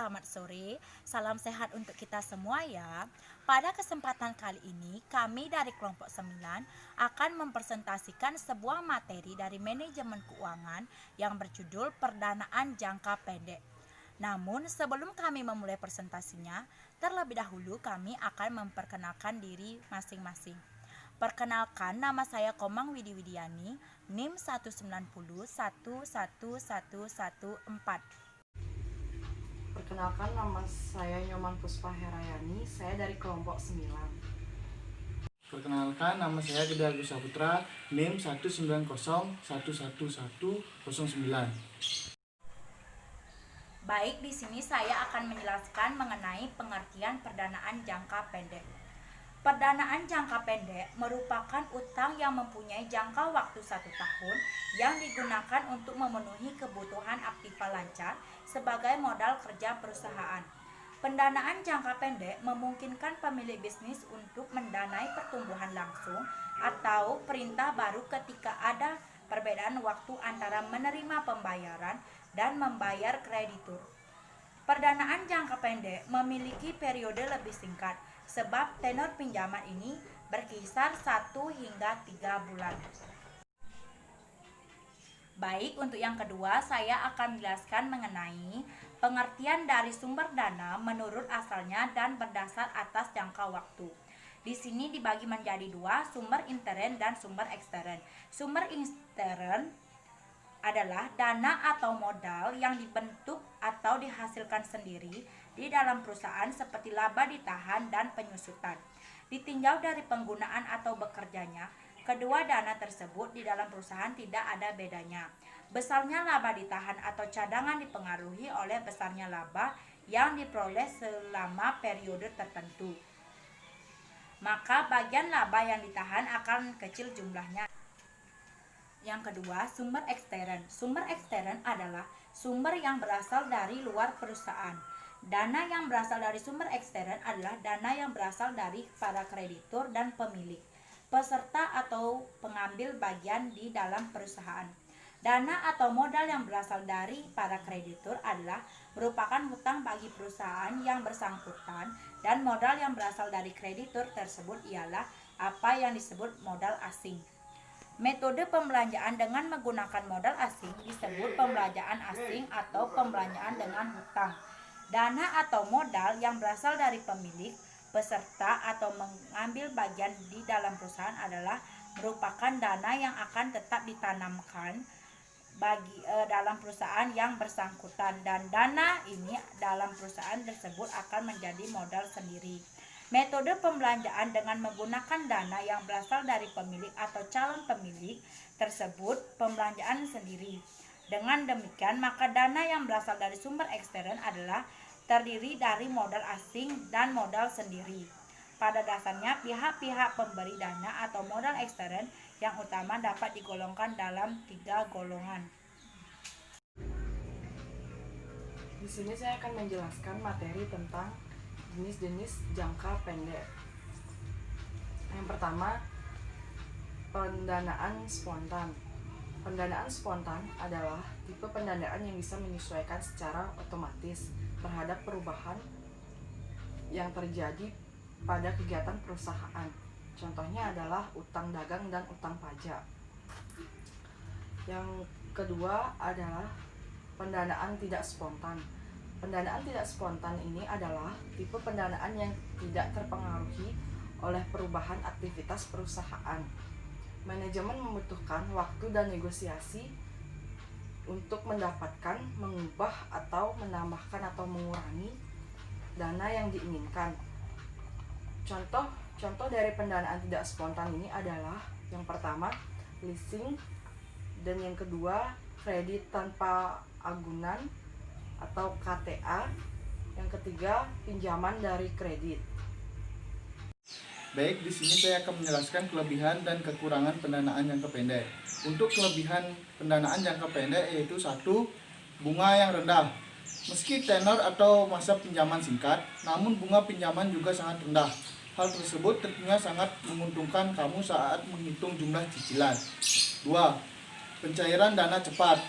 selamat sore. Salam sehat untuk kita semua ya. Pada kesempatan kali ini, kami dari kelompok 9 akan mempresentasikan sebuah materi dari manajemen keuangan yang berjudul Pendanaan Jangka Pendek. Namun, sebelum kami memulai presentasinya, terlebih dahulu kami akan memperkenalkan diri masing-masing. Perkenalkan, nama saya Komang Widi Widiani, NIM 190111114. Perkenalkan, nama saya Nyoman Puspa Herayani, saya dari kelompok 9. Perkenalkan, nama saya Gede Agus Saputra, NIM 190111109. Baik, di sini saya akan menjelaskan mengenai pengertian pendanaan jangka pendek. Pendanaan jangka pendek merupakan utang yang mempunyai jangka waktu 1 tahun yang digunakan untuk memenuhi kebutuhan aktiva lancar sebagai modal kerja perusahaan. Pendanaan jangka pendek memungkinkan pemilik bisnis untuk mendanai pertumbuhan langsung atau perintah baru ketika ada perbedaan waktu antara menerima pembayaran dan membayar kreditur. Pendanaan jangka pendek memiliki periode lebih singkat sebab tenor pinjaman ini berkisar 1 hingga 3 bulan. Baik, untuk yang kedua saya akan menjelaskan mengenai pengertian dari sumber dana menurut asalnya dan berdasar atas jangka waktu. Di sini dibagi menjadi 2, sumber intern dan sumber ekstern. Sumber intern adalah dana atau modal yang dibentuk atau dihasilkan sendiri di dalam perusahaan seperti laba ditahan dan penyusutan. Ditinjau dari penggunaan atau bekerjanya, kedua dana tersebut di dalam perusahaan tidak ada bedanya. Besarnya laba ditahan atau cadangan dipengaruhi oleh besarnya laba yang diperoleh selama periode tertentu. Maka bagian laba yang ditahan akan kecil jumlahnya. Yang kedua, sumber ekstern. Sumber ekstern adalah sumber yang berasal dari luar perusahaan. Dana yang berasal dari sumber ekstern adalah dana yang berasal dari para kreditur dan pemilik, peserta atau pengambil bagian di dalam perusahaan. Dana atau modal yang berasal dari para kreditur adalah merupakan hutang bagi perusahaan yang bersangkutan, dan modal yang berasal dari kreditur tersebut ialah apa yang disebut modal asing. Metode pembelanjaan dengan menggunakan modal asing disebut pembelanjaan asing atau pembelanjaan dengan hutang. Dana atau modal yang berasal dari pemilik, peserta atau mengambil bagian di dalam perusahaan adalah merupakan dana yang akan tetap ditanamkan dalam perusahaan yang bersangkutan, dan dana ini dalam perusahaan tersebut akan menjadi modal sendiri. Metode pembelanjaan dengan menggunakan dana yang berasal dari pemilik atau calon pemilik tersebut pembelanjaan sendiri. Dengan demikian, maka dana yang berasal dari sumber ekstern adalah terdiri dari modal asing dan modal sendiri. Pada dasarnya, pihak-pihak pemberi dana atau modal ekstern yang utama dapat digolongkan dalam 3 golongan. Di sini saya akan menjelaskan materi tentang jenis-jenis jangka pendek. Yang pertama, pendanaan spontan. Pendanaan spontan adalah tipe pendanaan yang bisa menyesuaikan secara otomatis terhadap perubahan yang terjadi pada kegiatan perusahaan. Contohnya adalah utang dagang dan utang pajak. Yang kedua adalah pendanaan tidak spontan. Pendanaan tidak spontan ini adalah tipe pendanaan yang tidak terpengaruhi oleh perubahan aktivitas perusahaan. Manajemen membutuhkan waktu dan negosiasi untuk mendapatkan, mengubah, atau menambahkan atau mengurangi dana yang diinginkan. Contoh dari pendanaan tidak spontan ini adalah yang pertama, leasing, dan yang kedua, kredit tanpa agunan atau KTA. Yang ketiga, pinjaman dari kredit. Baik, di sini saya akan menjelaskan kelebihan dan kekurangan pendanaan jangka pendek. Untuk kelebihan pendanaan jangka pendek yaitu 1, bunga yang rendah. Meski tenor atau masa pinjaman singkat, namun bunga pinjaman juga sangat rendah. Hal tersebut tentunya sangat menguntungkan kamu saat menghitung jumlah cicilan. 2, pencairan dana cepat.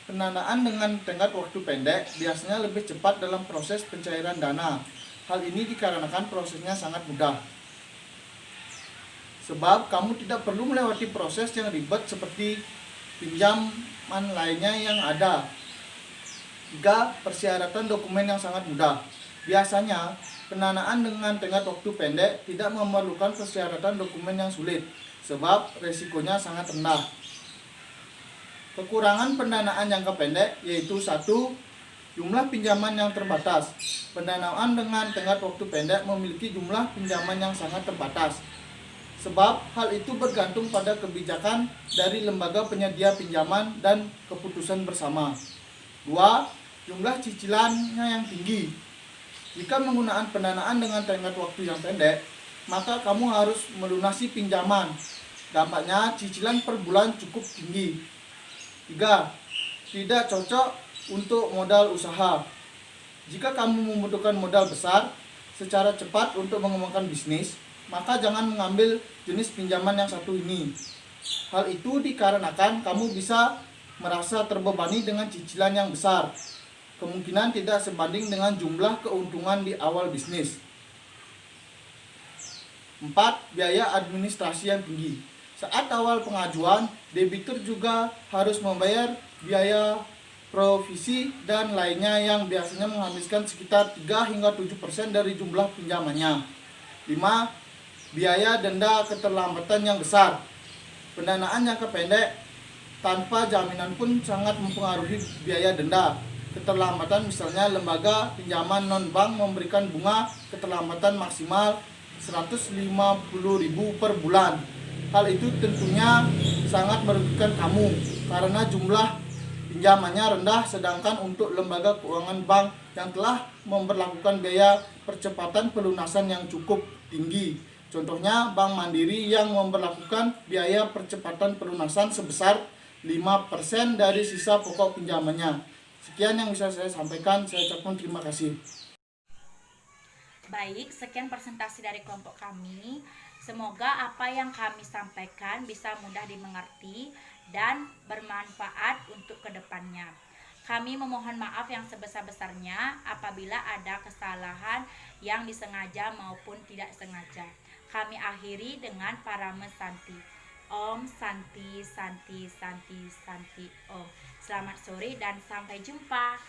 Pendanaan dengan tenggat waktu pendek biasanya lebih cepat dalam proses pencairan dana. Hal ini dikarenakan prosesnya sangat mudah. Sebab kamu tidak perlu melewati proses yang ribet seperti pinjaman lainnya yang ada. 3. Persyaratan dokumen yang sangat mudah. Biasanya, pendanaan dengan tenggat waktu pendek tidak memerlukan persyaratan dokumen yang sulit, sebab resikonya sangat rendah. Kekurangan pendanaan jangka pendek yaitu 1. Jumlah pinjaman yang terbatas. Pendanaan dengan tenggat waktu pendek memiliki jumlah pinjaman yang sangat terbatas. Sebab hal itu bergantung pada kebijakan dari lembaga penyedia pinjaman dan keputusan bersama. 2. Jumlah cicilannya yang tinggi. Jika menggunakan pendanaan dengan tenggat waktu yang pendek, maka kamu harus melunasi pinjaman. Dampaknya cicilan per bulan cukup tinggi. 3. Tidak cocok untuk modal usaha. Jika kamu membutuhkan modal besar secara cepat untuk mengembangkan bisnis, maka jangan mengambil jenis pinjaman yang satu ini. Hal itu dikarenakan kamu bisa merasa terbebani dengan cicilan yang besar. Kemungkinan tidak sebanding dengan jumlah keuntungan di awal bisnis. 4. Biaya administrasi yang tinggi. Saat awal pengajuan, debitur juga harus membayar biaya provisi dan lainnya yang biasanya menghabiskan sekitar 3 hingga 7% dari jumlah pinjamannya. 5. Biaya denda keterlambatan yang besar. Pendanaan jangka pendek tanpa jaminan pun sangat mempengaruhi biaya denda keterlambatan. Misalnya lembaga pinjaman non-bank memberikan bunga keterlambatan maksimal 150.000 per bulan. Hal itu tentunya sangat merugikan kamu karena jumlah pinjamannya rendah, sedangkan untuk lembaga keuangan bank yang telah memberlakukan biaya percepatan pelunasan yang cukup tinggi. Contohnya Bank Mandiri yang memberlakukan biaya percepatan pelunasan sebesar 5% dari sisa pokok pinjamannya. Sekian yang bisa saya sampaikan, saya ucapkan terima kasih. Baik, sekian presentasi dari kelompok kami. Semoga apa yang kami sampaikan bisa mudah dimengerti dan bermanfaat untuk kedepannya. Kami memohon maaf yang sebesar-besarnya apabila ada kesalahan yang disengaja maupun tidak sengaja. Kami akhiri dengan parame Santi. Om Santi Santi Santi Santi Om. Selamat sore dan sampai jumpa.